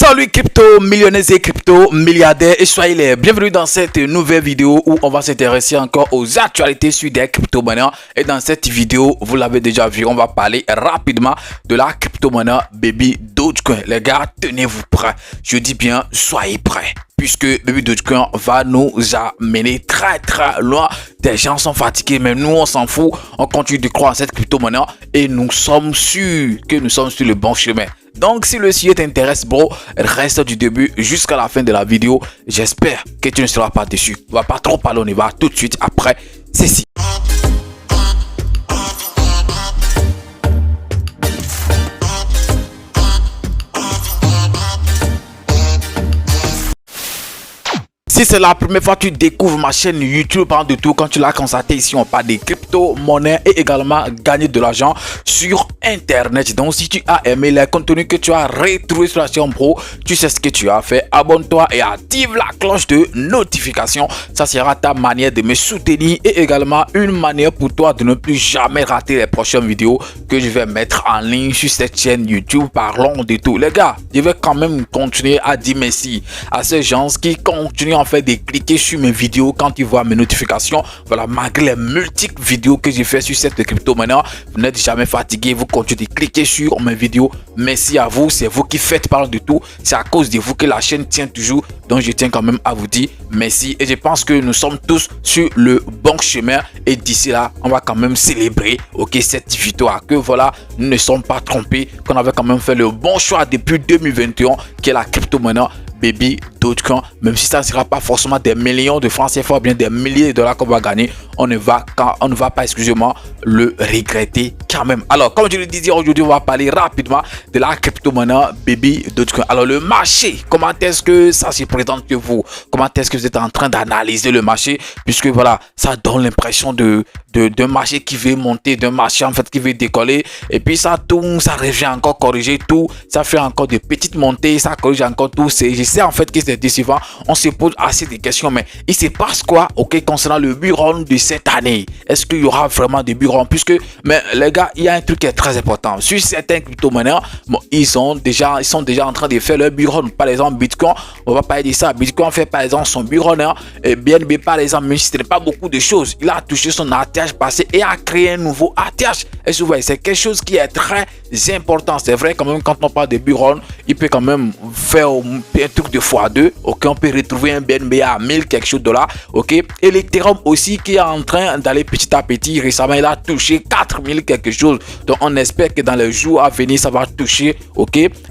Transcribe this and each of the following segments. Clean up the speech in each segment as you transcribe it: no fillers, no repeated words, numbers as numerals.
Salut crypto millionnaires et crypto milliardaires et soyez les bienvenus dans cette nouvelle vidéo où on va s'intéresser encore aux actualités sur des crypto-monnaies. Et dans cette vidéo, vous l'avez déjà vu, on va parler rapidement de la crypto-monnaie Baby Dogecoin. Les gars, tenez-vous prêts. Je dis bien, soyez prêts. Puisque Baby Dogecoin va nous amener très loin. Des gens sont fatigués, mais nous on s'en fout. On continue de croire en cette crypto-monnaie et nous sommes sûrs que nous sommes sur le bon chemin. Donc si le sujet t'intéresse bro, reste du début jusqu'à la fin de la vidéo. J'espère que tu ne seras pas déçu. On va pas trop parler, on y va tout de suite après ceci. Si c'est la première fois que tu découvres ma chaîne YouTube, de tout, quand tu l'as constaté ici, on parle des crypto-monnaies et également gagner de l'argent sur Internet. Donc, si tu as aimé les contenus que tu as retrouvés sur la chaîne pro, tu sais ce que tu as fait. Abonne-toi et active la cloche de notification. Ça sera ta manière de me soutenir et également une manière pour toi de ne plus jamais rater les prochaines vidéos que je vais mettre en ligne sur cette chaîne YouTube. Parlons de tout. Les gars, je vais quand même continuer à dire merci à ces gens qui continuent en fait de cliquer sur mes vidéos quand ils voient mes notifications. Voilà, malgré les multiples vidéos que j'ai fait sur cette crypto-monnaie, vous n'êtes jamais fatigué, vous continuez de cliquer sur mes vidéos. Merci à vous, c'est vous qui faites parler de tout, c'est à cause de vous que la chaîne tient toujours. Donc je tiens quand même à vous dire merci et je pense que nous sommes tous sur le bon chemin et d'ici là on va quand même célébrer cette victoire, que voilà, nous ne sommes pas trompés, qu'on avait quand même fait le bon choix depuis 2021 qui est la crypto-monnaie Baby Dogecoin. Même si ça ne sera pas forcément des millions de francs CFA, bien des milliers de dollars qu'on va gagner, on ne va pas, excusez-moi, le regretter quand même. Alors, comme je le disais, aujourd'hui, on va parler rapidement de la crypto-monnaie Baby Dogecoin. Alors, le marché, comment est-ce que ça se présente que vous? Comment est-ce que vous êtes en train d'analyser le marché? Puisque voilà, ça donne l'impression d'un marché qui veut monter, d'un marché en fait qui veut décoller, et puis ça tourne, ça revient encore corriger tout, ça fait encore de petites montées, ça corrige encore tout. Je sais en fait que c'est décevant, on se pose assez de questions, mais il se passe quoi concernant le bull run de cette année? Est-ce qu'il y aura vraiment des bull run? Puisque, mais les gars, il y a un truc qui est très important sur certains crypto-monnaies. Bon, ils sont déjà en train de faire leur bull run. Par exemple, Bitcoin, on va parler de ça. Bitcoin fait par exemple son bull run, et BNB par exemple, même si ce n'est pas beaucoup de choses, il a touché son ATH passé et a créé un nouveau ATH. Et vous voyez, c'est quelque chose qui est très important. C'est vrai quand même, quand on parle de bull run, il peut quand même faire un truc de x2, on peut retrouver un BNB à 1000 quelque chose de dollars, et l'Ethereum aussi qui est en train d'aller petit à petit. Récemment, il a touché 4000 quelque chose, donc on espère que dans les jours à venir, ça va toucher,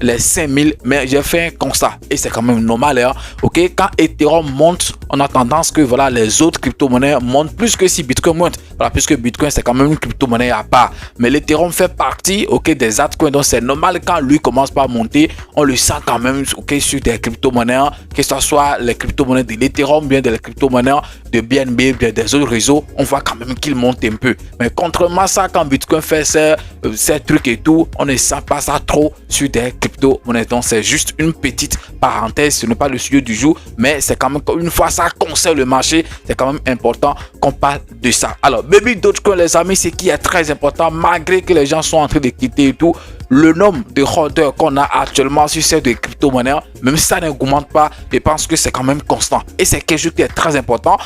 les 5000, mais j'ai fait un constat, et c'est quand même normal, quand Ethereum monte, on a tendance que voilà, les autres crypto-monnaies montent plus que si Bitcoin monte, voilà, puisque Bitcoin c'est quand même une crypto-monnaie à part, mais l'Ethereum fait partie, des altcoins, donc c'est normal quand lui commence par monter, on le sent quand même, sur des crypto-monnaies, que ce soit les crypto-monnaies de l'Ethereum, bien des crypto-monnaies de BNB, bien des autres réseaux, on voit quand même qu'il monte un peu. Mais contrairement à ça, quand Bitcoin fait ces trucs et tout, on ne sent pas ça trop sur des crypto-monnaies. Donc c'est juste une petite parenthèse, ce n'est pas le sujet du jour, mais c'est quand même, une fois ça concerne le marché, c'est quand même important qu'on parle de ça. Alors, Baby Dogecoin, les amis, c'est qui est très important, malgré que les gens sont en train de quitter et tout. Le nombre de holders qu'on a actuellement sur ces crypto-monnaies, même si ça n'augmente pas, je pense que c'est quand même constant. Et c'est quelque chose qui est très important,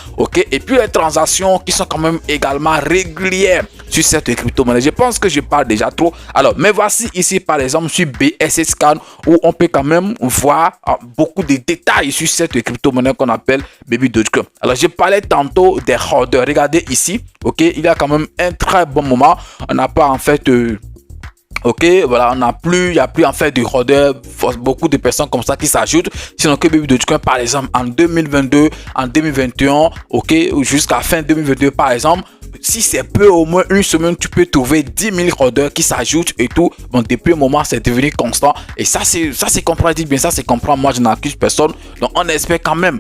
Et puis les transactions qui sont quand même également régulières sur cette crypto-monnaie. Je pense que je parle déjà trop. Alors, mais voici ici par exemple sur BSC Scan où on peut quand même voir beaucoup de détails sur cette crypto-monnaie qu'on appelle Baby Dogecoin. Alors, je parlais tantôt des holders. Regardez ici, il y a quand même un très bon moment. On n'a pas en fait... voilà, il n'y a plus en fait de holders, beaucoup de personnes comme ça qui s'ajoutent. Sinon que Baby Dogecoin, par exemple, en 2022, en 2021, jusqu'à fin 2022, par exemple, si c'est peu, au moins une semaine, tu peux trouver 10 000 holders qui s'ajoutent et tout. Bon, depuis un moment, c'est devenu constant. Et ça, c'est compréhensible, bien ça, c'est comprendre. Moi, je n'accuse personne. Donc, on espère quand même,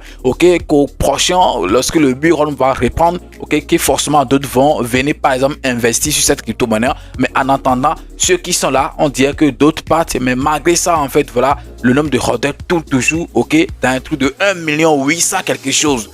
qu'au prochain, lorsque le bull run va reprendre, que forcément d'autres vont venir, par exemple, investir sur cette crypto-monnaie. Mais en attendant, ceux qui sont là, on dirait que d'autres partent. Mais malgré ça, en fait, voilà, le nombre de holders tourne toujours, dans un truc de 1 800 000 quelque chose,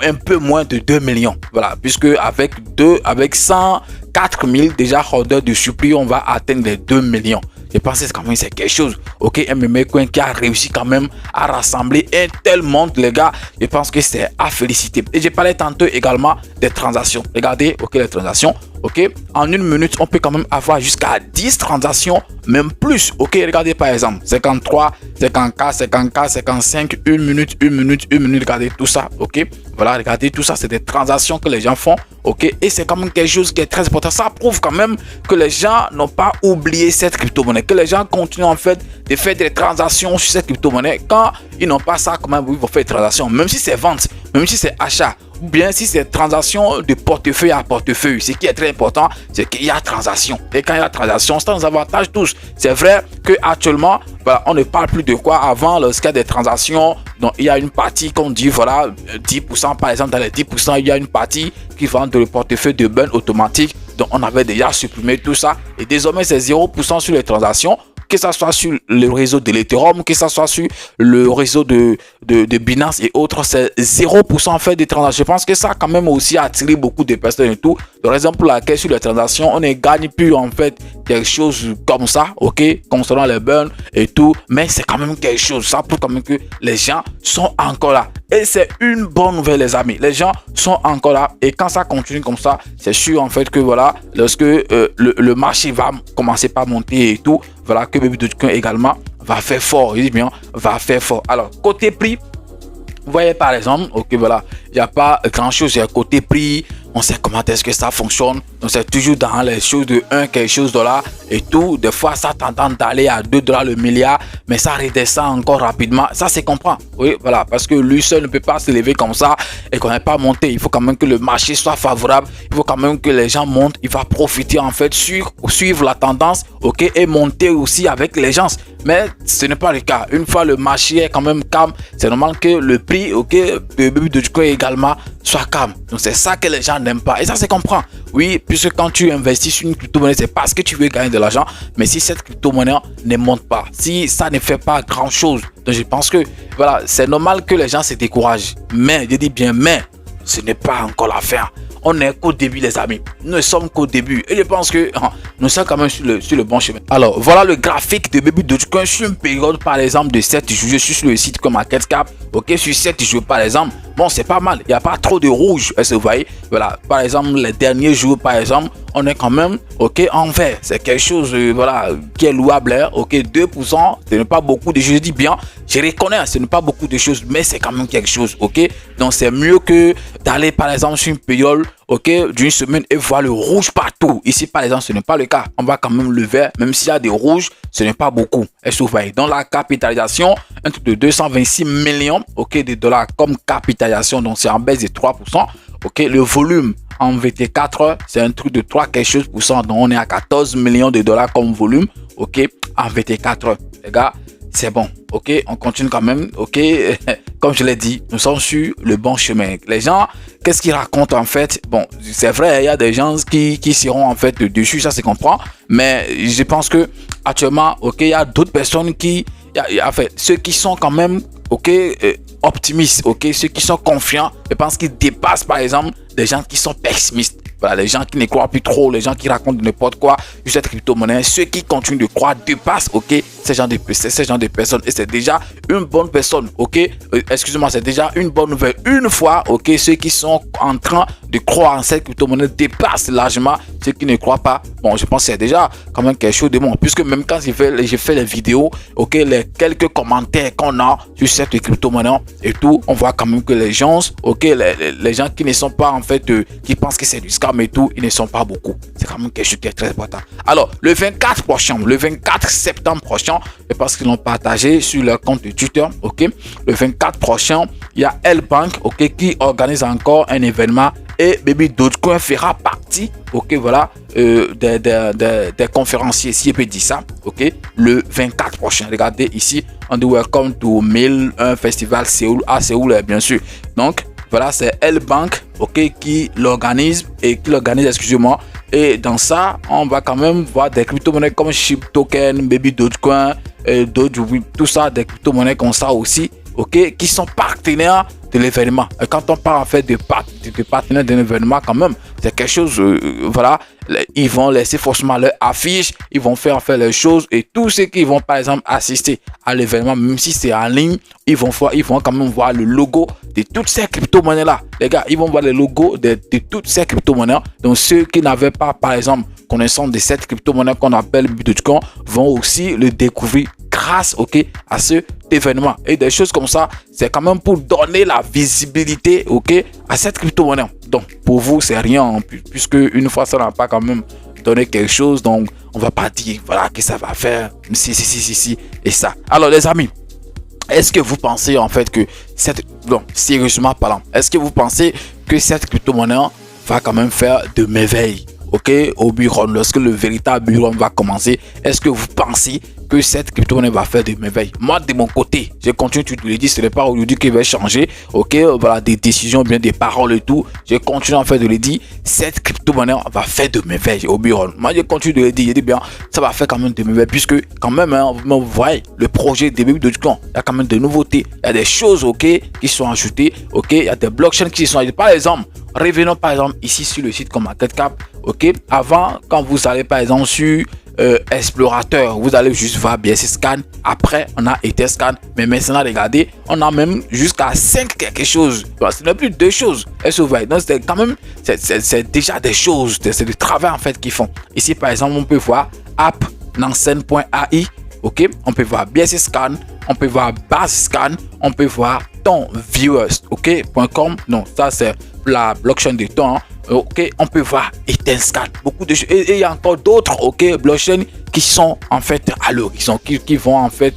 un peu moins de 2 millions, voilà, puisque avec 104 000 déjà holders de suppli, on va atteindre les 2 millions. Je pense que quand même c'est quelque chose. Ok, un Memecoin qui a réussi quand même à rassembler un tel monde, les gars. Je pense que c'est à féliciter. Et j'ai parlé tantôt également des transactions. Regardez, ok, les transactions. Ok, en une minute, on peut quand même avoir jusqu'à 10 transactions, même plus. Ok, regardez par exemple 53, 50K, 50K, 55, 1 minute, 1 minute, 1 minute. Regardez tout ça. Ok, voilà, regardez tout ça. C'est des transactions que les gens font. Ok, et c'est quand même quelque chose qui est très important. Ça prouve quand même que les gens n'ont pas oublié cette crypto-monnaie, que les gens continuent en fait de faire des transactions sur cette crypto-monnaie. Quand ils n'ont pas ça, quand même, ils vont faire des transactions, même si c'est vente, même si c'est achat, ou bien si c'est transaction de portefeuille à portefeuille. Ce qui est très important, c'est qu'il y a transaction. Et quand il y a transaction, ça nous avantage tous. C'est vrai qu'actuellement, voilà, on ne parle plus de quoi. Avant, lorsqu'il y a des transactions, donc il y a une partie qu'on dit, voilà, 10%, par exemple, dans les 10%, il y a une partie qui vend le portefeuille de burn automatique. Donc, on avait déjà supprimé tout ça. Et désormais, c'est 0% sur les transactions. Que ça soit sur le réseau de l'Ethereum, que ça soit sur le réseau de Binance et autres, c'est 0% en fait des transactions. Je pense que ça quand même aussi attiré beaucoup de personnes et tout. La raison pour laquelle sur les transactions, on ne gagne plus en fait quelque chose comme ça, ok, concernant les burns et tout. Mais c'est quand même quelque chose. Ça prouve quand même que les gens sont encore là. Et c'est une bonne nouvelle, les amis. Les gens sont encore là. Et quand ça continue comme ça, c'est sûr en fait que voilà, lorsque le marché va commencer par monter et tout, voilà que Baby Dogecoin également va faire fort. Il dit bien, va faire fort. Alors, côté prix, vous voyez par exemple, ok, voilà, il n'y a pas grand chose. Il y a côté prix, on sait comment est-ce que ça fonctionne. Donc, c'est toujours dans les choses de 1 quelque chose dollar et tout. Des fois, ça tendance d'aller à 2 dollars le milliard, mais ça redescend encore rapidement. Ça, c'est comprend. Oui, voilà, parce que lui seul ne peut pas se lever comme ça et qu'on n'ait pas monté. Il faut quand même que le marché soit favorable. Il faut quand même que les gens montent. Il va profiter en fait, suivre la tendance, ok, et monter aussi avec les gens. Mais ce n'est pas le cas. Une fois le marché est quand même calme, c'est normal que le prix, ok, de Baby Dogecoin également soit calme. Donc c'est ça que les gens n'aiment pas. Et ça se comprend. Oui, puisque quand tu investis sur une crypto-monnaie, c'est parce que tu veux gagner de l'argent. Mais si cette crypto-monnaie ne monte pas, si ça ne fait pas grand-chose, donc je pense que voilà, c'est normal que les gens se découragent. Mais, je dis bien mais, ce n'est pas encore la fin. On n'est qu'au début, les amis. Nous ne sommes qu'au début. Et je pense que nous sommes quand même sur le bon chemin. Alors, voilà le graphique de Baby Dogecoin sur une période, par exemple, de 7 jours. Je suis sur le site comme MarketCap. Ok, sur 7 jours, par exemple. Bon, c'est pas mal. Il n'y a pas trop de rouge. Est-ce que vous voyez? Voilà, par exemple, les derniers jours, par exemple, on est quand même, ok, en vert. C'est quelque chose, voilà, qui est louable. Hein? Ok, 2%, ce n'est pas beaucoup de choses. Je dis bien, je reconnais, ce n'est pas beaucoup de choses, mais c'est quand même quelque chose, ok? Donc, c'est mieux que d'aller, par exemple, sur une période, ok, d'une semaine et voir le rouge partout. Ici, par exemple, ce n'est pas le cas. On va quand même le vert, même s'il y a des rouges, ce n'est pas beaucoup. Est-ce que vous voyez? Dans la capitalisation, un truc de 226 millions, ok, de dollars comme capitalisation, donc c'est en baisse de 3%. Ok, le volume en VT4, c'est un truc de 3 quelque chose pour cent, donc on est à 14 millions de dollars comme volume, ok, en VT4. Les gars, c'est bon, ok, on continue quand même, ok, comme je l'ai dit, nous sommes sur le bon chemin. Les gens, qu'est-ce qu'ils racontent en fait? Bon, c'est vrai, il y a des gens qui seront en fait dessus, ça se comprend, mais je pense que actuellement, ok, il y a d'autres personnes qui, en fait, ceux qui sont quand même, ok, optimistes, ok, ceux qui sont confiants, je pense qu'ils dépassent par exemple des gens qui sont pessimistes. Voilà, les gens qui ne croient plus trop, les gens qui racontent n'importe quoi sur cette crypto-monnaie, ceux qui continuent de croire dépassent, ok, ces gens de personnes. Et c'est déjà une bonne personne, ok, excusez-moi, c'est déjà une bonne nouvelle. Une fois, ok, ceux qui sont en train de croire en cette crypto-monnaie dépassent largement ceux qui ne croient pas. Bon, je pense que c'est déjà quand même quelque chose de bon, puisque même quand j'ai fait les vidéos, ok, les quelques commentaires qu'on a sur cette crypto-monnaie et tout, on voit quand même que les gens, ok, les gens qui ne sont pas en fait, qui pensent que c'est du scam et tout, ils ne sont pas beaucoup. C'est quand même quelque chose qui est très important. Alors, le 24 septembre prochain, je pense qu'ils l'ont partagé sur leur compte de Twitter, ok, le 24 prochain, il y a L-Bank, ok, qui organise encore un événement et Baby Dogecoin fera partie, ok, voilà, des conférenciers, si je peux dire ça, ok, le 24 prochain. Regardez ici, on dit Welcome to 1001 Festival Séoul, à Séoul, bien sûr. Donc, voilà, c'est L-Bank, ok, qui l'organise, excusez-moi. Et dans ça, on va quand même voir des crypto-monnaies comme Shib Token, Baby Dogecoin, Doge, tout ça, des crypto-monnaies comme ça aussi, ok, qui sont partenaires de l'événement. Et quand on parle en fait de partenaires d'un événement, quand même, c'est quelque chose, voilà, ils vont laisser forcément leur affiche, ils vont faire les choses et tous ceux qui vont par exemple assister à l'événement, même si c'est en ligne, ils vont quand même voir le logo de toutes ces crypto-monnaies là. Les gars, ils vont voir le logo de toutes ces crypto-monnaies. Donc ceux qui n'avaient pas par exemple connaissance de cette crypto-monnaie qu'on appelle Bitcoin vont aussi le découvrir grâce à cet événement. Et des choses comme ça, c'est quand même pour donner la visibilité à cette crypto-monnaie. Donc pour vous, c'est rien, puisque une fois ça n'a pas quand même donné quelque chose, donc on va pas dire voilà que ça va faire si et ça. Alors les amis, est-ce que vous pensez en fait que sérieusement parlant, est-ce que vous pensez que cette crypto-monnaie va quand même faire de merveilles au Bullrun, lorsque le véritable Bullrun va commencer? Est-ce que vous pensez que cette crypto-monnaie va faire des merveilles? Moi, de mon côté, je continue, tu te le dis, ce n'est pas aujourd'hui qu'il va changer, voilà, des décisions, bien des paroles et tout. Je continue en fait de le dire, cette crypto-monnaie va faire de merveilles au Bullrun. Moi, je continue de le dire, je dis bien, ça va faire quand même de merveilles, puisque quand même, vous voyez, le projet de Bitcoin, il y a quand même de nouveautés, il y a des choses, qui sont ajoutées, il y a des blockchains qui sont ajoutées. Par exemple, revenons par exemple ici sur le site comme MarketCap, avant, quand vous allez par exemple sur explorateur, vous allez juste voir BSC Scan, après on a Etherscan, mais maintenant regardez, on a même jusqu'à 5 quelque chose, ce n'est plus 2 choses. Donc c'est quand même, c'est déjà des choses, c'est du travail en fait qu'ils font. Ici par exemple, on peut voir app Nansen.ai, on peut voir BSC Scan, on peut voir Base Scan, on peut voir ton viewers, .com, non, ça c'est la blockchain de temps. On peut voir Etherscan, beaucoup de choses, et il y a encore d'autres blockchains qui sont en fait à l'horizon, qui vont en fait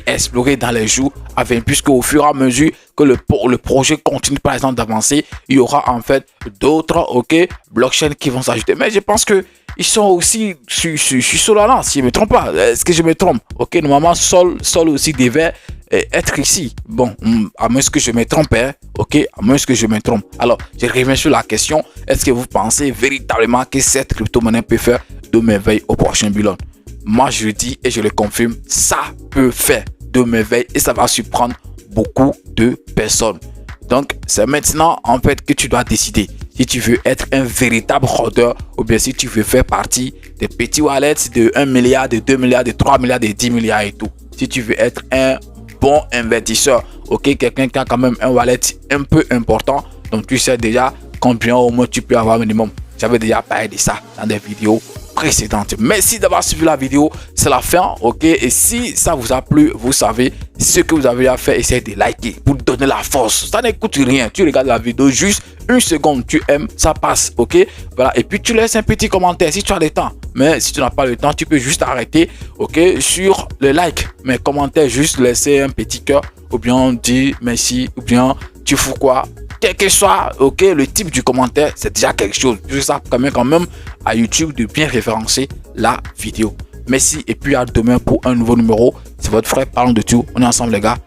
explorer dans les jours à venir, puisque au fur et à mesure que le projet continue par exemple d'avancer, il y aura en fait d'autres blockchains qui vont s'ajouter. Mais je pense que ils sont aussi sur Solana, si je ne me trompe pas. Est-ce que je me trompe? Normalement Sol aussi devait être ici. Bon, à moins que je me trompe, à moins que je me trompe. Alors, je reviens sur la question. Est-ce que vous pensez véritablement que cette crypto-monnaie peut faire de merveilles au prochain Bullrun? Moi, je le dis et je le confirme, ça peut faire de merveilles et ça va surprendre beaucoup de personnes. Donc, c'est maintenant en fait que tu dois décider si tu veux être un véritable hodler ou bien si tu veux faire partie des petits wallets de 1 milliard, de 2 milliards, de 3 milliards, de 10 milliards et tout. Si tu veux être un bon investisseur, quelqu'un qui a quand même un wallet un peu important, donc tu sais déjà combien au moins tu peux avoir minimum. J'avais déjà parlé de ça dans des vidéos précédentes. Merci d'avoir suivi la vidéo, c'est la fin, et si ça vous a plu, vous savez ce que vous avez à faire, essayez de liker pour donner la force. Ça n'écoute rien, tu regardes la vidéo juste 1 seconde, tu aimes, ça passe, voilà, et puis tu laisses un petit commentaire si tu as le temps. Mais si tu n'as pas le temps, tu peux juste arrêter, sur le like, mais commentaire, juste laisser un petit cœur, ou bien dire merci, ou bien tu fous quoi, quel que soit le type du commentaire, c'est déjà quelque chose. Ça permet quand même à YouTube de bien référencer la vidéo. Merci et puis à demain pour un nouveau numéro. C'est votre frère Parlons de tout. On est ensemble les gars.